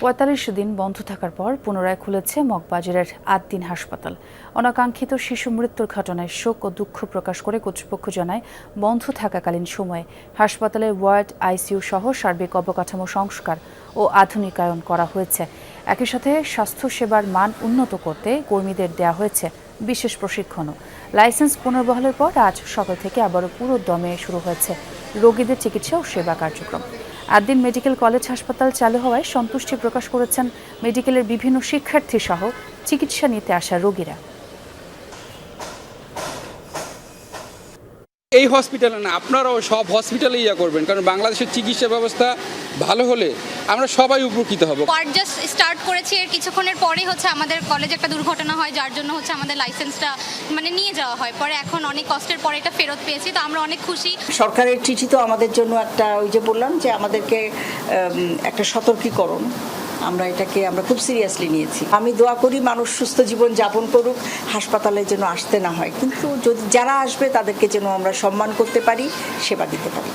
৪৫ দিন বন্ধ থাকার পর পুনরায় খুলেছে মগবাজারের আদ্দিন হাসপাতাল। অনাকাঙ্ক্ষিত শিশু মৃত্যুর ঘটনায় শোক ও দুঃখ প্রকাশ করে কর্তৃপক্ষ জানায়, বন্ধ থাকাকালীন সময়ে হাসপাতালের ওয়ার্ড, আইসিইউ সহ সার্বিক অবকাঠামো সংস্কার ও আধুনিকায়ন করা হয়েছে। একই সাথে স্বাস্থ্যসেবার মান উন্নত করতে কর্মীদের দেওয়া হয়েছে বিশেষ প্রশিক্ষণও। লাইসেন্স পুনর্বহালের পর আজ সকাল থেকে আবারও পুরো দমে শুরু হয়েছে রোগীদের চিকিৎসা ও সেবা কার্যক্রম। আদ্দিন মেডিকেল কলেজ হাসপাতাল চালু হওয়ায় সন্তুষ্টি প্রকাশ করেছেন মেডিকেলের বিভিন্ন শিক্ষার্থী সহ চিকিৎসা নিতে আসা রোগীরা। এই হসপিটালে না, আপনারাও সব হসপিটালে করবেন, কারণ বাংলাদেশের চিকিৎসা ব্যবস্থা ভালো হলে আমরা সবাই উপকৃত হব। ওয়ার্ড জাস্ট স্টার্ট করেছি, এর কিছুক্ষণের পরেই আমাদের কলেজে একটা দুর্ঘটনা হয়, যার জন্য আমাদের লাইসেন্সটা নিয়ে যাওয়া হয়। পরে এখন অনেক কষ্টের পরে এটা ফেরত পেয়েছি, তো আমরা অনেক খুশি। সরকারের চিঠি তো আমাদের জন্য একটা, ওই যে বললাম যে আমাদেরকে একটা সতর্কীকরণ, আমরা খুব সিরিয়াসলি নিয়েছি। আমি দোয়া করি মানুষ সুস্থ জীবন যাপন করুক, হাসপাতালে যেন আসতে না হয়, কিন্তু যদি যারা আসবে তাদেরকে যেন আমরা সম্মান করতে পারি, সেবা দিতে পারি।